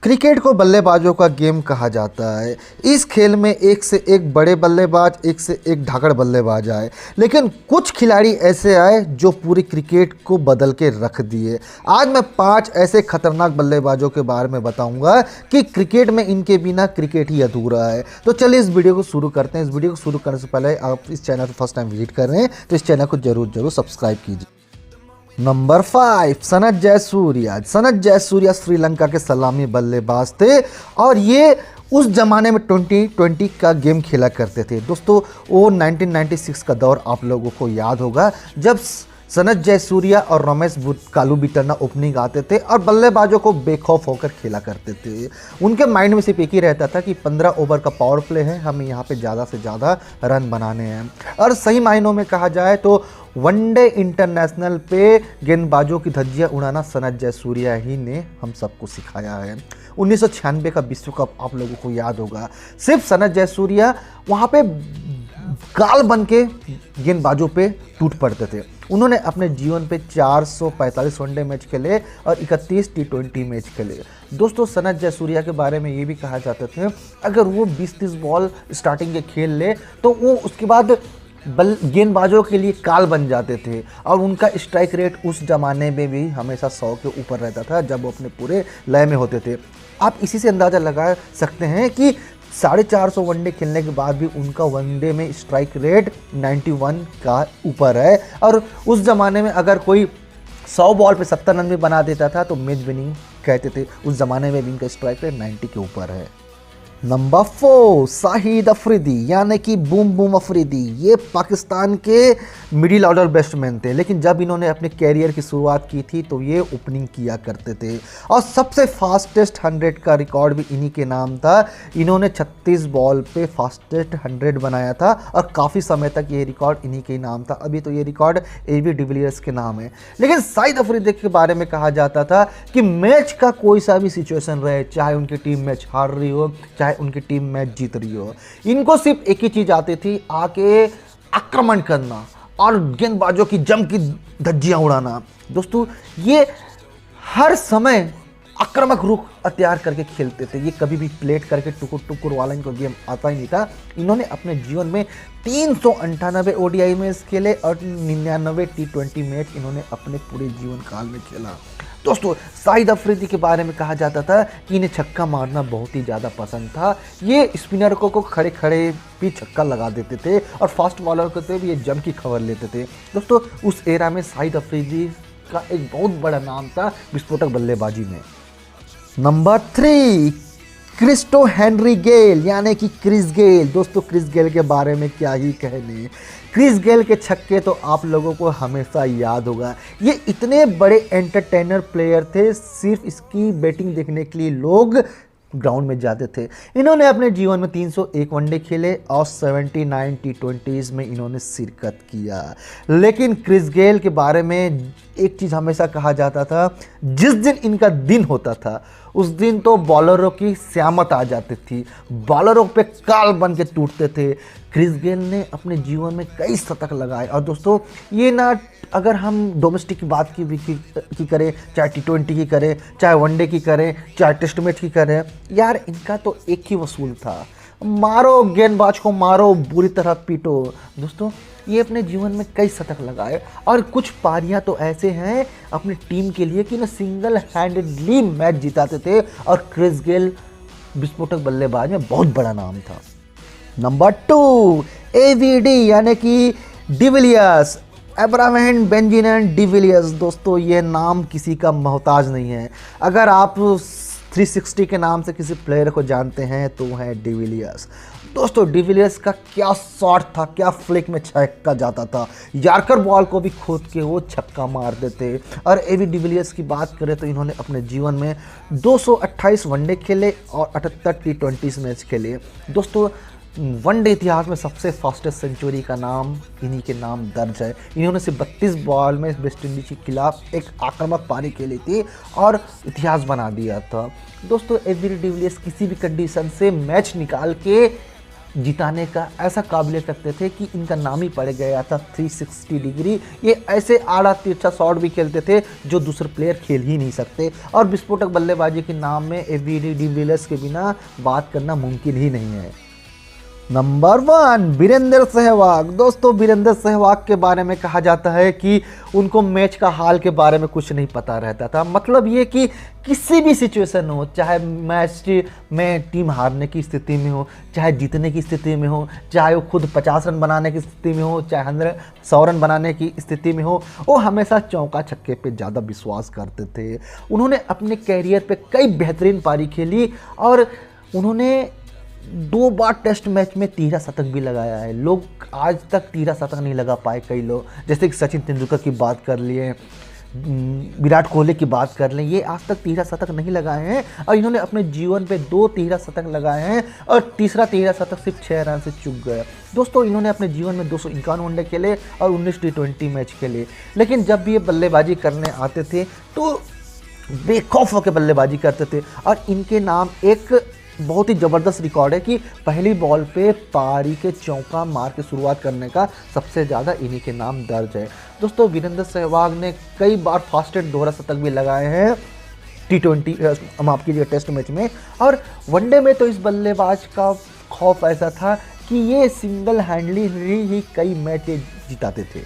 Cricket को बल्लेबाजों का गेम कहा जाता है। इस खेल में एक से एक बड़े बल्लेबाज, एक से एक धाकड़ बल्लेबाज आए, लेकिन कुछ खिलाड़ी ऐसे आए जो पूरी क्रिकेट को बदल के रख दिए। आज मैं 5 ऐसे खतरनाक बल्लेबाजों के बारे में बताऊंगा कि क्रिकेट में इनके बिना क्रिकेट ही अधूरा है। तो चलिए इस वीडियो को शुरू करते हैं। इस वीडियो को शुरू करने से पहले आप इस चैनल पर फर्स्ट टाइम विजिट कर रहे हैं तो इस चैनल को जरूर सब्सक्राइब कीजिए। नंबर 5, सनथ जयसूर्या। सनथ जयसूर्या श्रीलंका के सलामी बल्लेबाज थे और ये उस जमाने में 2020 का गेम खेला करते थे। दोस्तों वो 1996 का दौर आप लोगों को याद होगा जब सनथ जयसूर्या और रमेश कालूबिटना ओपनिंग आते थे और बल्लेबाजों को बेखौफ होकर खेला करते थे। उनके माइंड में सिर्फ एक ही रहता था कि 15 ओवर का पावर प्ले है, हमें यहाँ पे ज़्यादा से ज़्यादा रन बनाने हैं। और सही मायनों में कहा जाए तो वनडे इंटरनेशनल पे गेंदबाजों की धज्जियाँ उड़ाना सनथ जयसूर्या ही ने हम सबको सिखाया है। 1996 का विश्व कप आप लोगों को याद होगा। सिर्फ सनथ जयसूर्या वहाँ पे काल बन के गेंदबाजों पे टूट पड़ते थे। उन्होंने अपने जीवन पे 445 वनडे मैच खेले और 31 T20 मैच खेले। दोस्तों सनथ जयसूर्या के बारे में ये भी कहा जाता था अगर वो 20-30 बॉल स्टार्टिंग के खेल ले तो वो उसके बाद गेंदबाजों के लिए काल बन जाते थे और उनका स्ट्राइक रेट उस ज़माने में भी हमेशा 100 के ऊपर रहता था जब वो अपने पूरे लय में होते थे। आप इसी से अंदाज़ा लगा सकते हैं कि 450 वनडे खेलने के बाद भी उनका वनडे में स्ट्राइक रेट 91 का ऊपर है। और उस ज़माने में अगर कोई 100 बॉल पे 70 रन भी बना देता था तो मैच विनिंग कहते थे। उस ज़माने में भी इनका स्ट्राइक रेट 90 के ऊपर है। नंबर 4, शाहिद अफरीदी यानी कि बूम बूम अफरीदी। ये पाकिस्तान के मिडिल ऑर्डर बैट्समैन थे, लेकिन जब इन्होंने अपने कैरियर की शुरुआत की थी तो ये ओपनिंग किया करते थे और सबसे फास्टेस्ट 100 का रिकॉर्ड भी इन्हीं के नाम था। इन्होंने 36 बॉल पे फास्टेस्ट 100 बनाया था और काफ़ी समय तक ये रिकॉर्ड इन्हीं के नाम था। अभी तो ये रिकॉर्ड AB डिविलियर्स के नाम है। लेकिन शाहिद अफरीदी के बारे में कहा जाता था कि मैच का कोई सा भी सिचुएशन रहे, चाहे उनकी टीम मैच हार रही हो चाहे उनकी टीम मैच जीत रही हो, इनको सिर्फ एक ही चीज आती थी, आके आक्रमण करना और गेंदबाजों की जम की धज्जियां उड़ाना। दोस्तों ये हर समय आक्रामक रुख अख्तियार करके खेलते थे। ये कभी भी प्लेट करके टुकुर टुकुर वाला इनको गेम आता ही नहीं था। इन्होंने अपने जीवन में 398 ODI मैच खेले और 99 T20 मैच इन्होंने अपने पूरे जीवन काल में खेला। दोस्तों शाहिद अफरीदी के बारे में कहा जाता था कि इन्हें छक्का मारना बहुत ही ज़्यादा पसंद था। ये स्पिनर को खड़े खड़े भी छक्का लगा देते थे और फास्ट बॉलर को तो भी ये जम की खबर लेते थे। दोस्तों उस एरा में शाहिद अफरीदी का एक बहुत बड़ा नाम था विस्फोटक बल्लेबाजी में। नंबर 3, क्रिस्टो हेनरी गेल यानी कि क्रिस गेल। दोस्तों क्रिस गेल के बारे में क्या ही कहने। क्रिस गेल के छक्के तो आप लोगों को हमेशा याद होगा। ये इतने बड़े एंटरटेनर प्लेयर थे, सिर्फ इसकी बैटिंग देखने के लिए लोग ग्राउंड में जाते थे। इन्होंने अपने जीवन में 301 वनडे खेले और 79 T20s में इन्होंने शिरकत किया। लेकिन क्रिस गेल के बारे में एक चीज़ हमेशा कहा जाता था, जिस दिन इनका दिन होता था उस दिन तो बॉलरों की स्यामत आ जाती थी, बॉलरों पे काल बन के टूटते थे। क्रिस गेल ने अपने जीवन में कई शतक लगाए और दोस्तों ये ना, अगर हम डोमेस्टिक की बात की करें, चाहे T20 की करें, चाहे वनडे की करें, चाहे टेस्ट मैच की करें, यार इनका तो एक ही वसूल था, मारो गेंदबाज को मारो, बुरी तरह पीटो। दोस्तों ये अपने जीवन में कई शतक लगाए और कुछ पारियां तो ऐसे हैं अपनी टीम के लिए कि ना सिंगल हैंडेडली मैच जिताते थे और क्रिस गेल विस्फोटक बल्लेबाज में बहुत बड़ा नाम था। नंबर 2, ABD यानी कि डिविलियर्स, एब्राहम बेंजामिन डिविलियर्स। दोस्तों ये नाम किसी का मोहताज नहीं है। अगर आप 360 के नाम से किसी प्लेयर को जानते हैं तो वो है डिविलियर्स। दोस्तों डिविलियर्स का क्या शॉट था, क्या फ्लिक में छक्का जाता था, यार्कर बॉल को भी खोद के वो छक्का मार देते। और AB डिविलियर्स की बात करें तो इन्होंने अपने जीवन में 228 वनडे खेले और 78 T20 मैच खेले। दोस्तों वनडे इतिहास में सबसे फास्टेस्ट सेंचुरी का नाम इन्हीं के नाम दर्ज है। इन्होंने सिर्फ 32 बॉल में वेस्ट इंडीज के खिलाफ एक आक्रामक पारी खेली थी और इतिहास बना दिया था। दोस्तों AB डिविलियर्स किसी भी कंडीशन से मैच निकाल के जिताने का ऐसा काबिलियत रखते थे कि इनका नाम ही पड़ गया था 360 डिग्री। ये ऐसे आड़ा तिरछा शॉट भी खेलते थे जो दूसरे प्लेयर खेल ही नहीं सकते, और विस्फोटक बल्लेबाजी के नाम में एबी डिविलियर्स के बिना बात करना मुमकिन ही नहीं है। नंबर 1, वीरेंद्र सहवाग। दोस्तों, वीरेंद्र सहवाग के बारे में कहा जाता है कि उनको मैच का हाल के बारे में कुछ नहीं पता रहता था। मतलब ये कि किसी भी सिचुएशन हो, चाहे मैच में टीम हारने की स्थिति में हो, चाहे जीतने की स्थिति में हो, चाहे वो खुद 50 रन बनाने की स्थिति में हो, चाहे 100 रन बनाने की स्थिति में हो, वो हमेशा चौका छक्के पे ज़्यादा विश्वास करते थे। उन्होंने अपने कैरियर पे कई बेहतरीन पारी खेली और उन्होंने 2 बार टेस्ट मैच में 13 शतक भी लगाया है। लोग आज तक 13 शतक नहीं लगा पाए कई लोग, जैसे कि सचिन तेंदुलकर की बात कर लिए, विराट कोहली की बात कर लें, ये आज तक 13 शतक नहीं लगाए हैं और इन्होंने अपने जीवन पे 2 13 शतक लगाए हैं और तीसरा 13 शतक सिर्फ 6 रन से चूक गया। दोस्तों, इन्होंने अपने जीवन में 251 वनडे खेले और 19 T20 मैच खेले, लेकिन जब भी ये बल्लेबाजी करने आते थे तो बेखौफ होकर बल्लेबाजी करते थे। और इनके नाम एक बहुत ही ज़बरदस्त रिकॉर्ड है कि पहली बॉल पे पारी के चौका मार के शुरुआत करने का सबसे ज़्यादा इन्हीं के नाम दर्ज है। दोस्तों, वीरेंद्र सहवाग ने कई बार फास्टेस्ट दोहरा शतक भी लगाए हैं T20 माफ कीजिए टेस्ट मैच में, और वनडे में तो इस बल्लेबाज का खौफ ऐसा था कि ये सिंगल हैंडली ही कई मैच जिताते थे।